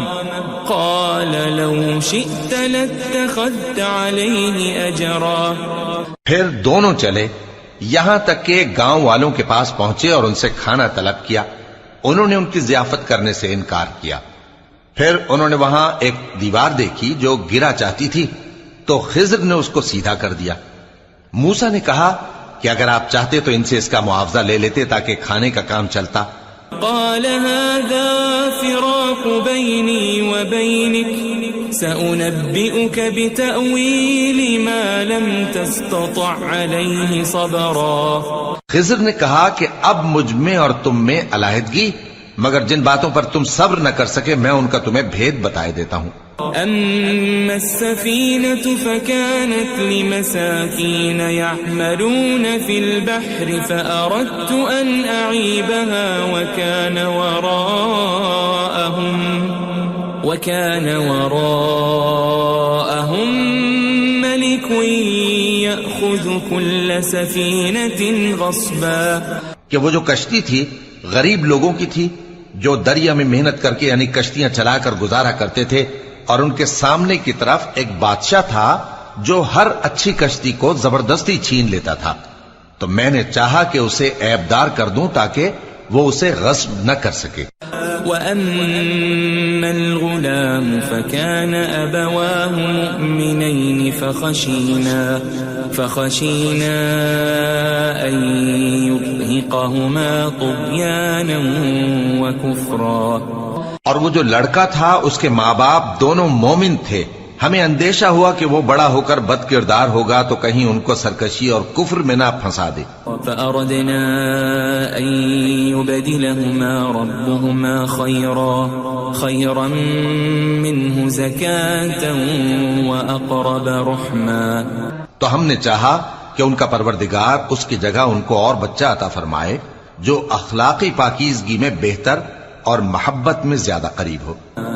قال لو شئت لاتخذت عليه أجرا. پھر دونوں چلے یہاں تک کہ گاؤں والوں کے پاس پہنچے اور ان سے کھانا طلب کیا. انہوں نے ان کی ضیافت کرنے سے انکار کیا. پھر انہوں نے وہاں ایک دیوار دیکھی جو گرا چاہتی تھی تو خضر نے اس کو سیدھا کر دیا. موسیٰ نے کہا کہ اگر آپ چاہتے تو ان سے اس کا معاوضہ لے لیتے تاکہ کھانے کا کام چلتا. قال هذا فراق بيني وبينك سأنبئك بتأويل ما لم تستطع عليه صبرا. خضر نے کہا کہ اب مجھ میں اور تم میں علیحدگی، مگر جن باتوں پر تم صبر نہ کر سکے میں ان کا تمہیں بھید بتائے دیتا ہوں. أما السفينة فكانت لمساكين يعملون في البحر فأردت أن أعيبها وكان وراءهم ملك يأخذ كل سفينة غصبا. کہ وہ جو کشتی تھی غریب لوگوں کی تھی جو دریا میں محنت کر کے یعنی کشتیاں چلا کر گزارا کرتے تھے، اور ان کے سامنے کی طرف ایک بادشاہ تھا جو ہر اچھی کشتی کو زبردستی چھین لیتا تھا. تو میں نے چاہا کہ اسے عیبدار کر دوں تاکہ وہ اسے غصب نہ کر سکے. وَأَمَّا الْغُلَامُ فَكَانَ أَبَوَاهُ مُؤْمِنَيْنِ فَخَشِينَا أَن يُرْهِقَهُمَا طُغْيَانًا وَكُفْرًا. اور وہ جو لڑکا تھا اس کے ماں باپ دونوں مومن تھے، ہمیں اندیشہ ہوا کہ وہ بڑا ہو کر بد کردار ہوگا تو کہیں ان کو سرکشی اور کفر میں نہ پھنسا دے. فأردنا أن يبدلهما ربهما خيرا منه زكاة وأقرب رحما. تو ہم نے چاہا کہ ان کا پروردگار اس کی جگہ ان کو اور بچہ عطا فرمائے جو اخلاقی پاکیزگی میں بہتر اور محبت میں زیادہ قریب ہو.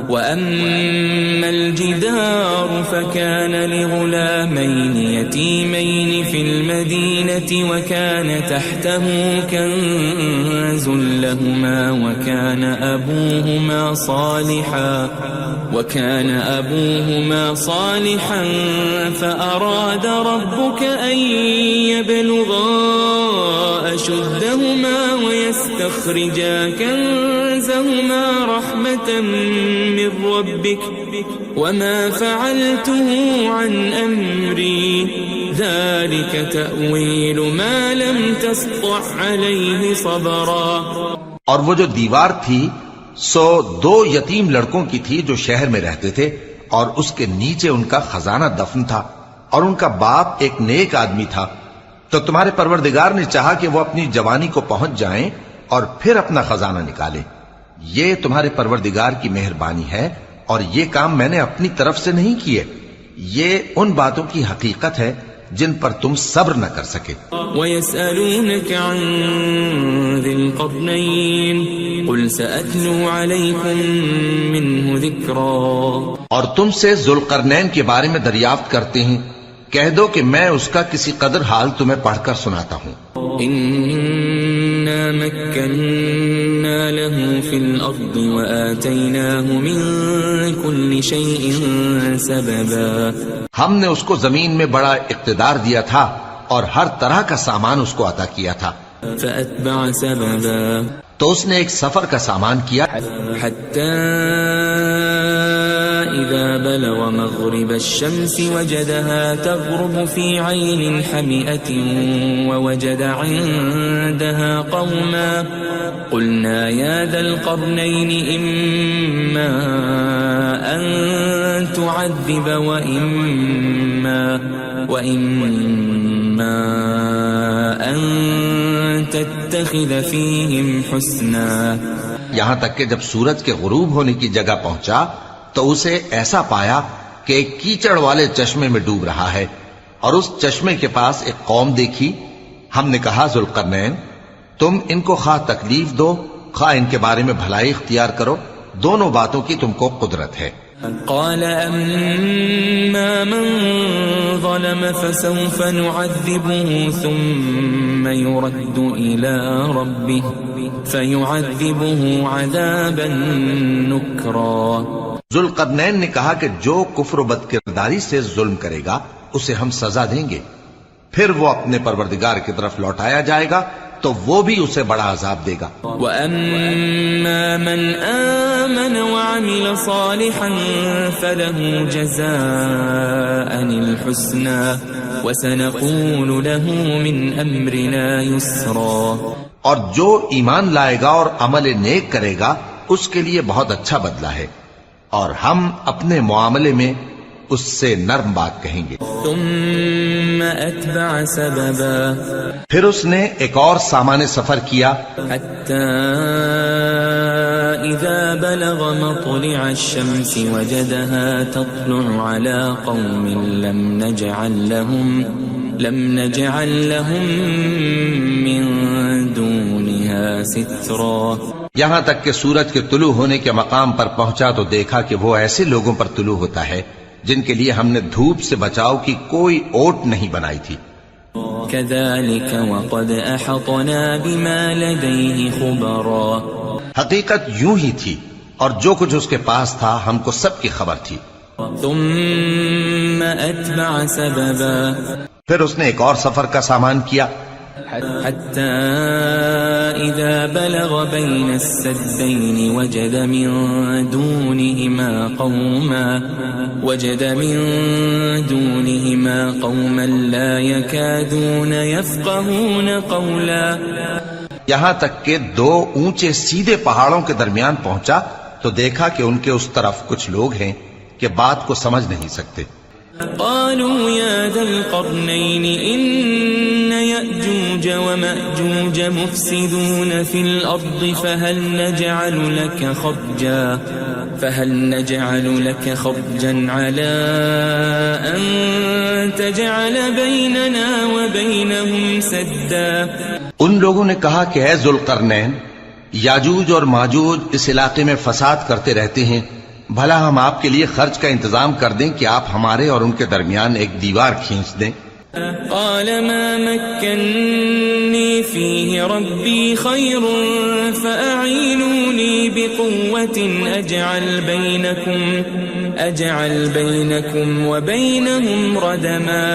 وَأَمَّا الْجِدَارُ فَكَانَ لِغُلَامَيْنِ يَتِيمَيْنِ فِي الْمَدِينَةِ وَكَانَ تَحْتَهُ كَنْزٌ لَهُمَا وَكَانَ أَبُوهُمَا صَالِحًا فَأَرَادَ رَبُّكَ أَن يَبْلُغَا أَشُدَّهُمَا وَيَسْتَخْرِجَا كَنزَهُمَا رَحْمَةً من ربك وما فعلته عن أمري ذلك تأويل ما لم تسطع عليه صبرا. اور وہ جو دیوار تھی سو 2 یتیم لڑکوں کی تھی جو شہر میں رہتے تھے اور اس کے نیچے ان کا خزانہ دفن تھا اور ان کا باپ ایک نیک آدمی تھا. تو تمہارے پروردگار نے چاہا کہ وہ اپنی جوانی کو پہنچ جائیں اور پھر اپنا خزانہ نکالے. یہ تمہارے پروردگار کی مہربانی ہے اور یہ کام میں نے اپنی طرف سے نہیں کیے. یہ ان باتوں کی حقیقت ہے جن پر تم صبر نہ کر سکے. وَيَسْأَلُونَكَ عَنْ ذِي الْقَرْنَيْنِ قُلْ سَأَتْلُو عَلَيْكُمْ مِنْهُ ذِكْرًا. اور تم سے ذوالقرنین کے بارے میں دریافت کرتے ہیں، کہہ دو کہ میں اس کا کسی قدر حال تمہیں پڑھ کر سناتا ہوں. إِنَّا مَكَّنَّا لَهُ فِي الْأَرْضِ وَآتَيْنَاهُ مِنْ كُلِّ شَيْءٍ سَبَبًا. ہم نے اس کو زمین میں بڑا اقتدار دیا تھا اور ہر طرح کا سامان اس کو عطا کیا تھا. فَأَتْبَعَ سَبَبًا. تو اس نے ایک سفر کا سامان کیا حَتَّى إِذَا بَلَغَ مَغْرِبَ الشَّمْسِ وَجَدَهَا تَغْرُبُ فِي عَيْنٍ حَمِئَةٍ وَوَجَدَ عِندَهَا قَوْمًا قُلْنَا يَا ذَا الْقَرْنَيْنِ إِمَّا أَن تُعَذِّبَ وَإِمَّا أَن تَتَّخِذَ فِيهِمْ حُسْنًا. یہاں تک کہ جب سورج کے غروب ہونے کی جگہ پہنچا تو اسے ایسا پایا کہ ایک کیچڑ والے چشمے میں ڈوب رہا ہے اور اس چشمے کے پاس ایک قوم دیکھی. ہم نے کہا ذوالقرنین تم ان کو خواہ تکلیف دو خواہ ان کے بارے میں بھلائی اختیار کرو، دونوں باتوں کی تم کو قدرت ہے. قال أما من ظلم فسوف نعذبه ثم يرد إلى فيعذبه عذابا نكرا. ذوالقرنین نے کہا کہ جو کفر و بد کرداری سے ظلم کرے گا اسے ہم سزا دیں گے، پھر وہ اپنے پروردگار کی طرف لوٹایا جائے گا تو وہ بھی اسے بڑا عذاب دے گا. وَأَمَّا مَنْ آمَنَ وَعَمِلَ صَالِحًا فَلَهُ جَزَاءً الْحُسْنَى وَسَنَقُولُ لَهُ مِنْ أَمْرِنَا يُسْرًا. اور جو ایمان لائے گا اور عمل نیک کرے گا اس کے لیے بہت اچھا بدلہ ہے، اور ہم اپنے معاملے میں اس سے نرم بات کہیں گے. ثم أتبع سببا. پھر اس نے ایک اور سامان سفر کیا حتى إذا بلغ مطلع الشمس وجدها تطلع على قوم لم نجعل لهم من دونها سترا. یہاں تک کہ سورج کے طلوع ہونے کے مقام پر پہنچا تو دیکھا کہ وہ ایسے لوگوں پر طلوع ہوتا ہے جن کے لیے ہم نے دھوپ سے بچاؤ کی کوئی اوٹ نہیں بنائی تھی. كذلك وقد أحطنا بما لديه خبرا. حقیقت یوں ہی تھی اور جو کچھ اس کے پاس تھا ہم کو سب کی خبر تھی. ثم أتبع سببا. پھر اس نے ایک اور سفر کا سامان کیا حتى إذا بلغ بين السدين وجد من دونهما قوما لا يكادون يفقهون قولا. یہاں تک کہ دو اونچے سیدھے پہاڑوں کے درمیان پہنچا تو دیکھا کہ ان کے اس طرف کچھ لوگ ہیں کہ بات کو سمجھ نہیں سکتے. قالوا يا ذا القرنين إن يأجوج ومأجوج مفسدون في الأرض فهل نجعل لك خرجا على أن تجعل بيننا وبينهم سدا. ان لوگوں نے کہا کہ اے ذوالقرنین، یاجوج اور ماجوج اس علاقے میں فساد کرتے رہتے ہیں، بھلا ہم آپ کے لیے خرچ کا انتظام کر دیں کہ آپ ہمارے اور ان کے درمیان ایک دیوار کھینچ دیں. قال ما مكنني فيه ربي خير فأعينوني بقوة أجعل بينكم وبينهم ردما.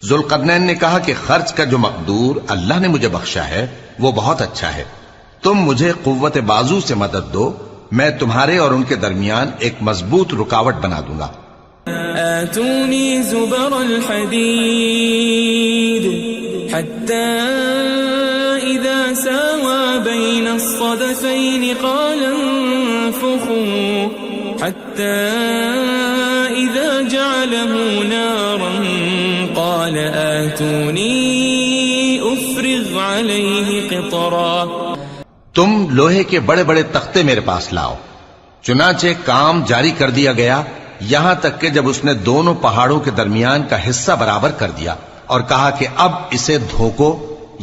ذوالقرنین نے کہا کہ خرچ کا جو مقدور اللہ نے مجھے بخشا ہے وہ بہت اچھا ہے، تم مجھے قوت بازو سے مدد دو، میں تمہارے اور ان کے درمیان ایک مضبوط رکاوٹ بنا دوں گا. آتوني زبر الحديد حتى إذا ساوى بين الصدفين قال انفخوا حتى إذا جعله نارا قال آتوني أفرغ عليه قطرا. تم لوہے کے بڑے بڑے تختے میرے پاس لاؤ. چنانچہ کام جاری کر دیا گیا یہاں تک کہ جب اس نے دونوں پہاڑوں کے درمیان کا حصہ برابر کر دیا اور کہا کہ اب اسے دھوکو،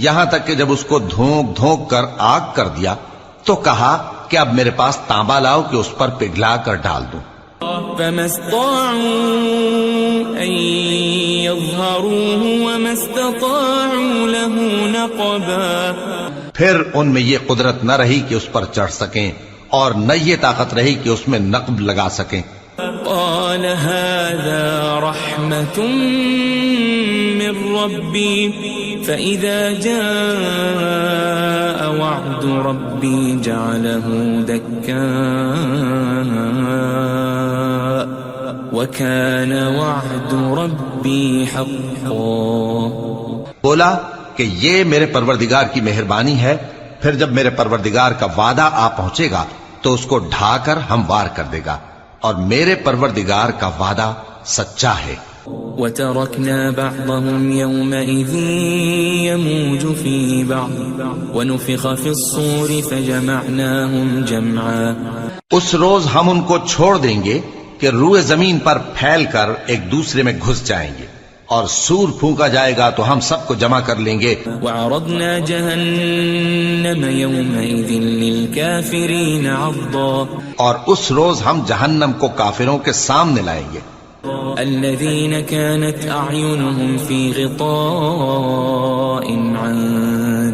یہاں تک کہ جب اس کو دھونک دھونک کر آگ کر دیا تو کہا کہ اب میرے پاس تانبا لاؤ کہ اس پر پگھلا کر ڈال دوں. فما استطاعوا أن يظهروه وما استطاعوا له نقبا. پھر ان میں یہ قدرت نہ رہی کہ اس پر چڑھ سکیں اور نہ یہ طاقت رہی کہ اس میں نقب لگا سکیں. قال هذا رحمة من ربي فإذا جاء وعد ربي جعله دكاء وكان وعد ربي حقا. بولا کہ یہ میرے پروردگار کی مہربانی ہے، پھر جب میرے پروردگار کا وعدہ آ پہنچے گا تو اس کو ڈھا کر ہموار کر دے گا، اور میرے پروردگار کا وعدہ سچا ہے. وَتَرَكْنَا بَعْضَهُمْ يَوْمَئِذٍ يَمُوجُ فِي بَعْضٍ وَنُفِخَ فِي الصُّورِ فَجَمَعْنَاهُمْ جَمْعًا. اس روز ہم ان کو چھوڑ دیں گے کہ روئے زمین پر پھیل کر ایک دوسرے میں گھس جائیں گے، اور سور پھونکا جائے گا تو ہم سب کو جمع کر لیں گے. وَعَرَضْنَا جَهَنَّمَ يَوْمَئِذٍ لِلْكَافِرِينَ عَرْضًا. اور اس روز ہم جہنم کو کافروں کے سامنے لائیں گے. الَّذِينَ كَانَتْ أَعْيُنُهُمْ فِي غِطَاءٍ عَن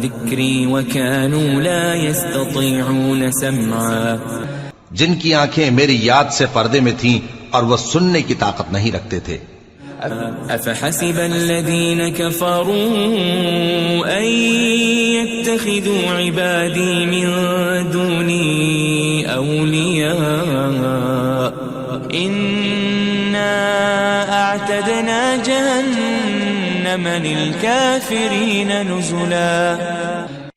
ذكري وكانوا لا يستطيعون سمعا جن کی آنکھیں میری یاد سے پردے میں تھیں اور وہ سننے کی طاقت نہیں رکھتے تھے. أفحسب الذين كفروا أن يتخذوا عبادي من دوني أولياء إنا أعتدنا جهنم للكافرين نزلا.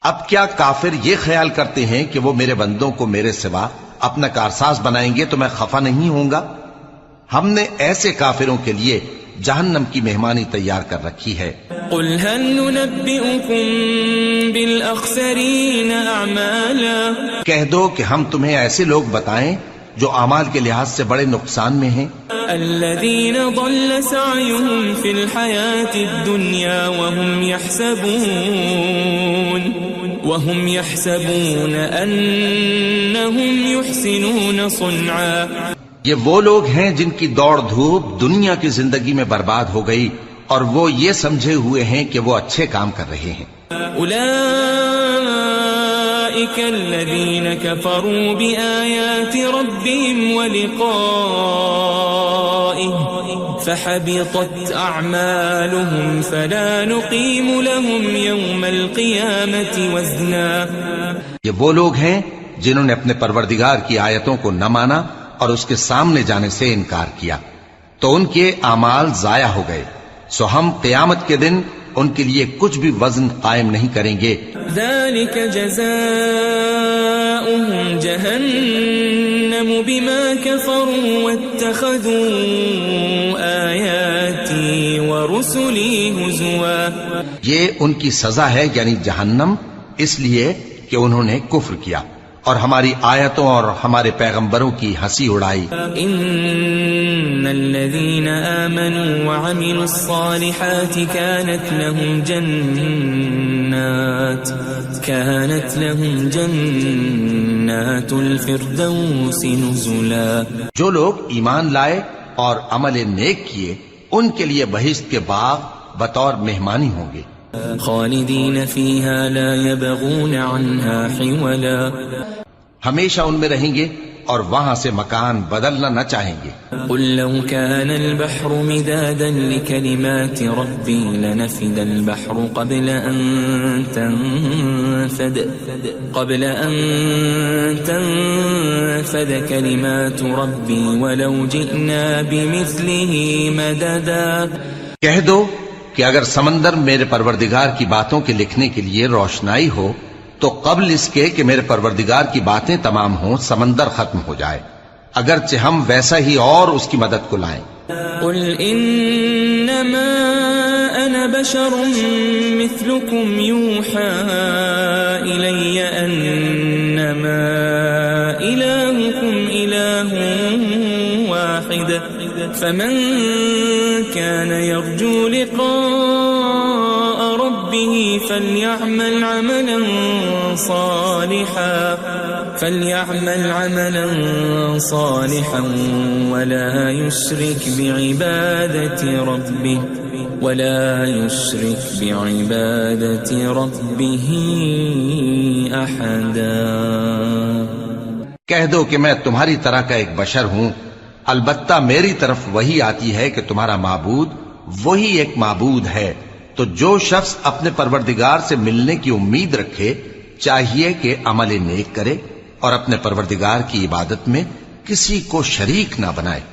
اب کیا کافر یہ خیال کرتے ہیں کہ وہ میرے بندوں کو میرے سوا اپنا کارساز بنائیں گے تو میں خفا نہیں ہوں گا؟ ہم نے ایسے کافروں کے لیے جہنم کی مہمانی تیار کر رکھی ہے. قل هل ننبئكم بالأخسرين أعمالا. کہہ دو کہ ہم تمہیں ایسے لوگ بتائیں جو اعمال کے لحاظ سے بڑے نقصان میں ہیں. الذين ضل سعيهم في الحياة الدنيا وهم يحسبون أنهم يحسنون صنعا. یہ وہ لوگ ہیں جن کی دوڑ دھوپ دنیا کی زندگی میں برباد ہو گئی اور وہ یہ سمجھے ہوئے ہیں کہ وہ اچھے کام کر رہے ہیں. أولئك الذين كفروا بآيات ربهم ولقائه فحبطت أعمالهم فلا نقيم لهم يوم القيامة وزنا. یہ وہ لوگ ہیں جنہوں نے اپنے پروردگار کی آیتوں کو نہ مانا اور اس کے سامنے جانے سے انکار کیا تو ان کے اعمال ضائع ہو گئے، سو ہم قیامت کے دن ان کے لیے کچھ بھی وزن قائم نہیں کریں گے. ذلك جزاؤهم جهنم بما كفروا واتخذوا آياتي ورسلي هزوا. یہ ان کی سزا ہے یعنی جہنم، اس لیے کہ انہوں نے کفر کیا اور ہماری آیتوں اور ہمارے پیغمبروں کی ہنسی اڑائی. ان الذين آمنوا وعملوا الصالحات كانت لهم جنات الفردوس نزلا. جو لوگ ایمان لائے اور عمل نیک کیے ان کے لیے بہشت کے باغ بطور مہمانی ہوں گے. خالدین فیہا لا یبغون عنہا حولا. ہمیشہ ان میں رہیں گے اور وہاں سے مکان بدلنا نہ چاہیں گے. قل لو كان البحر مدادا لكلمات ربي لنفد البحر قبل أن تنفد كلمات ربي ولو جئنا بمثله مددا. کہہ دو کہ اگر سمندر میرے پروردگار کی باتوں کے لکھنے کے لیے روشنائی ہو تو قبل اس کے کہ میرے پروردگار کی باتیں تمام ہوں سمندر ختم ہو جائے، اگرچہ ہم ویسا ہی اور اس کی مدد کو لائیں. قل انما انا بشر مثلكم يوحى الي انما الهكم اله واحد فمن كان يرجو لقاء ربه فليعمل عملا صالحا ولا يشرك بعبادة ربه أحدا. کہہ دو کہ میں تمہاری طرح کا ایک بشر ہوں، البتہ میری طرف وہی آتی ہے کہ تمہارا معبود وہی ایک معبود ہے. تو جو شخص اپنے پروردگار سے ملنے کی امید رکھے چاہیے کہ عمل نیک کرے اور اپنے پروردگار کی عبادت میں کسی کو شریک نہ بنائے.